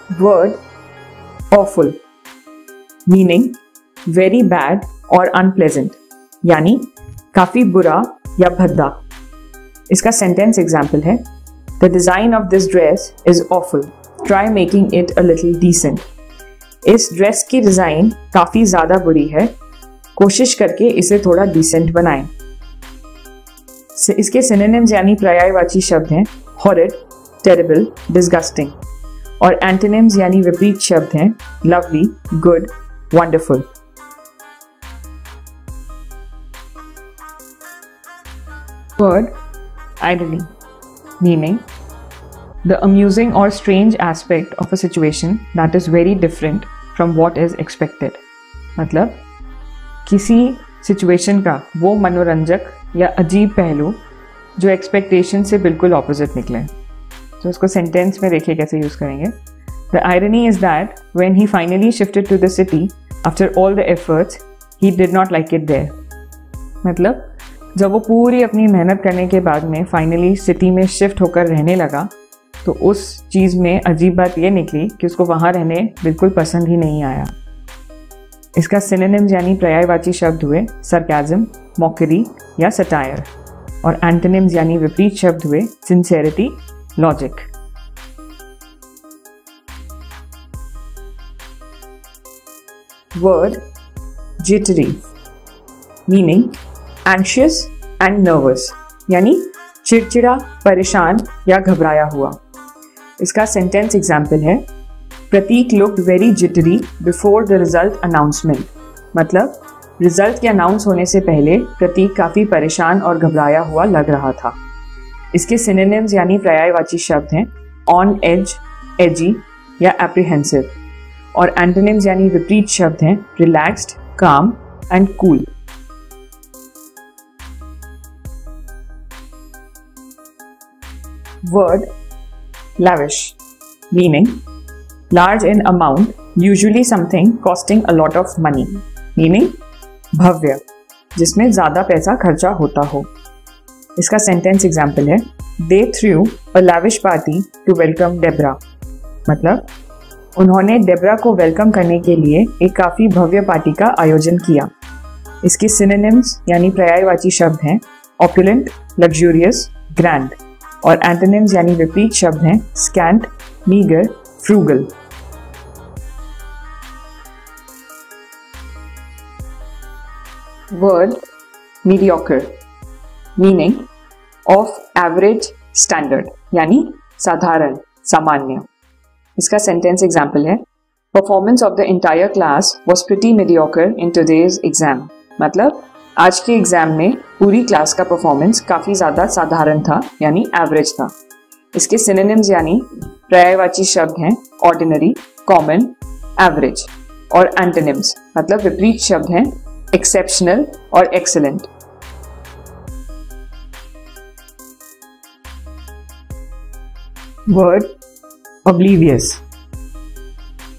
Word awful, meaning very bad or unpleasant, यानी काफी बुरा या भद्दा। इसका सेंटेंस एग्जाम्पल है The design of this dress is awful. Try making it a little decent. इस ड्रेस की डिजाइन काफी ज्यादा बुरी है, कोशिश करके इसे थोड़ा डिसेंट बनाएं। इसके सिनोनिम्स यानी पर्यायवाची शब्द हैं horrid, terrible, disgusting, और एंटोनिम्स यानी विपरीत शब्द हैं lovely, good, wonderful. Word irony, meaning the amusing or strange aspect of a situation that is very different from what is expected. मतलब किसी सिचुएशन का वो मनोरंजक या अजीब पहलू जो एक्सपेक्टेशन से बिल्कुल ऑपोजिट निकले। तो इसको सेंटेंस में देखिए कैसे यूज करेंगे। The irony is that when he finally shifted to the city after all the efforts, he did not like it there. मतलब जब वो पूरी अपनी मेहनत करने के बाद में फाइनली सिटी में शिफ्ट होकर रहने लगा तो उस चीज़ में अजीब बात ये निकली कि उसको वहाँ रहने बिल्कुल पसंद ही नहीं आया। इसका सिनोनिम्स यानी पर्यायवाची शब्द हुए सरकाज़म, मॉकरी या सटायर, और एंटोनिम्स यानी विपरीत शब्द हुए sincerity, logic. Word jittery, meaning anxious and nervous, यानी चिड़चिड़ा, परेशान या घबराया हुआ। इसका सेंटेंस एग्जाम्पल है Prateek looked very jittery before the result announcement. मतलब रिजल्ट के अनाउंस होने से पहले प्रतीक काफ़ी परेशान और घबराया हुआ लग रहा था। इसके सिनोनिम्स यानी पर्यायवाची शब्द हैं ऑन एज, एजी या एप्रीहेंसिव, और एंटोनिम्स यानी विपरीत शब्द हैं रिलैक्स्ड, काम and cool. Word lavish, meaning large in amount, usually something costing a lot of money, meaning भव्य, जिसमें ज़्यादा पैसा खर्चा होता हो। इसका सेंटेंस एग्जाम्पल है They threw a lavish party to welcome Deborah. मतलब उन्होंने डेब्रा को वेलकम करने के लिए एक काफ़ी भव्य पार्टी का आयोजन किया। इसके सिनोनिम्स यानी पर्यायवाची शब्द हैं opulent, luxurious, grand, और एंटोनिम्स यानी विपरीत शब्द हैं scent, meagre, frugal. Word mediocre, meaning of average standard, यानी साधारण, सामान्य। इसका सेंटेंस एग्जाम्पल है performance of the entire class was pretty mediocre in today's exam. मतलब आज के एग्जाम में पूरी क्लास का परफॉर्मेंस काफ़ी ज़्यादा साधारण था, यानी एवरेज था। इसके सिनोनिम्स यानी पर्यायवाची शब्द हैं ऑर्डिनरी, कॉमन, एवरेज, और एंटोनिम्स मतलब विपरीत शब्द हैं एक्सेप्शनल और एक्सीलेंट। वर्ड ऑब्लीवियस,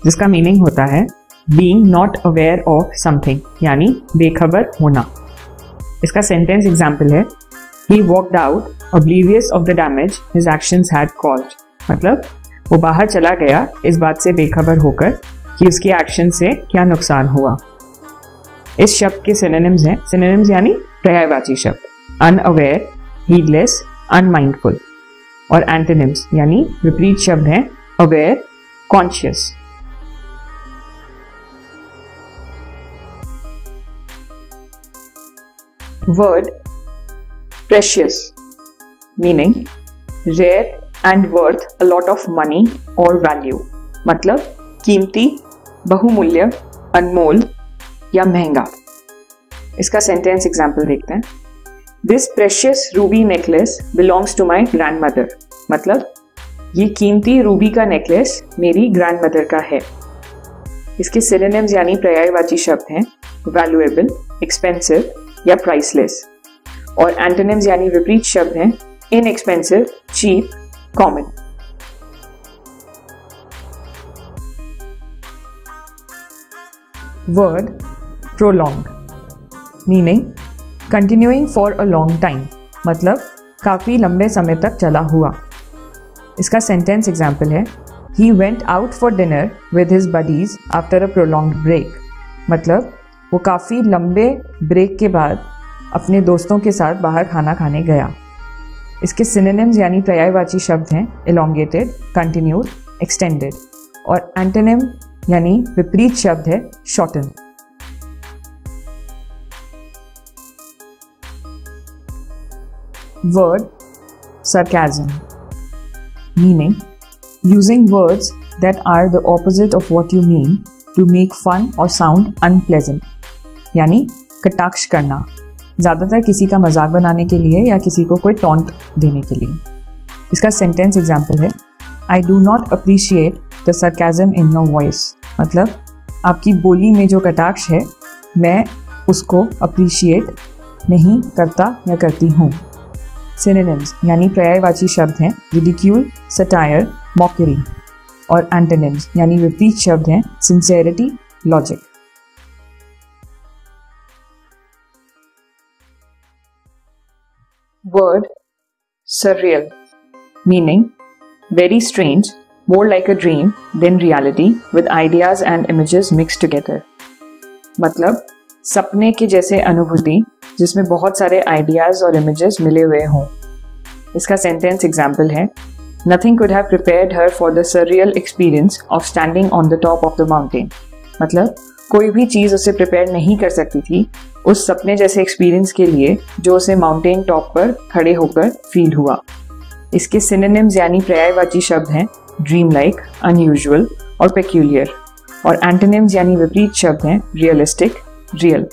जिसका मीनिंग होता है being not aware of something, यानी बेखबर होना। इसका सेंटेंस एग्जाम्पल है he walked out oblivious of the damage his actions had caused. मतलब वो बाहर चला गया इस बात से बेखबर होकर कि उसके एक्शन से क्या नुकसान हुआ। इस शब्द के सिनोनिम्स हैं, सिनोनिम्स यानी पर्यायवाची शब्द अनअवेयर, हीडलेस, अनमाइंडफुल, और एंटोनिम्स यानी विपरीत शब्द हैं aware, conscious. Word precious, meaning rare and worth a lot of money or value. मतलब कीमती, बहुमूल्य, अनमोल या महंगा। इसका सेंटेंस एग्जाम्पल देखते हैं This precious ruby necklace belongs to my grandmother. मतलब ये कीमती रूबी का नेकलेस मेरी ग्रैंडमदर का है। इसके सिनोनिम्स यानी पर्यायवाची शब्द हैं वैल्यूएबल, एक्सपेंसिव या प्राइसलेस, और एंटोनिम्स यानी विपरीत शब्द हैं inexpensive, cheap, common. Word prolong, meaning continuing for a long time, मतलब काफ़ी लंबे समय तक चला हुआ। इसका सेंटेंस एग्जाम्पल है He went out for dinner with his buddies after a prolonged break. मतलब वो काफ़ी लंबे ब्रेक के बाद अपने दोस्तों के साथ बाहर खाना खाने गया। इसके सिनोनिम्स यानी पर्यायवाची शब्द हैं elongated, continued, extended और एंटोनिम यानी विपरीत शब्द है shorten। Word sarcasm, meaning using words that are the opposite of what you mean to make fun or sound unpleasant, यानी कटाक्ष करना, ज़्यादातर किसी का मजाक बनाने के लिए या किसी को कोई टॉन्ट देने के लिए। इसका सेंटेंस एग्जाम्पल है I do not appreciate the sarcasm in your voice, मतलब आपकी बोली में जो कटाक्ष है मैं उसको अप्रिशिएट नहीं करता या करती हूँ। सिनोनिम्स यानी पर्यायवाची शब्द हैं रिडिक्यूल, सटायर, मॉकरी और एंटोनिम्स यानी विपरीत शब्द हैं sincerity, logic. Word surreal, meaning very strange, more like a dream than reality with ideas and images mixed together। मतलब सपने के जैसे अनुभूति जिसमें बहुत सारे आइडियाज और इमेजेस मिले हुए हों। इसका सेंटेंस एग्जाम्पल है Nothing could have prepared her for the surreal experience of standing on the top of the mountain। मतलब कोई भी चीज़ उसे प्रिपेयर नहीं कर सकती थी उस सपने जैसे एक्सपीरियंस के लिए जो उसे माउंटेन टॉप पर खड़े होकर फील हुआ। इसके सिनोनिम्स यानी पर्यायवाची शब्द हैं ड्रीम लाइक, अनयूजुअल और पेक्यूलियर और एंटोनिम्स यानी विपरीत शब्द हैं रियलिस्टिक, रियल।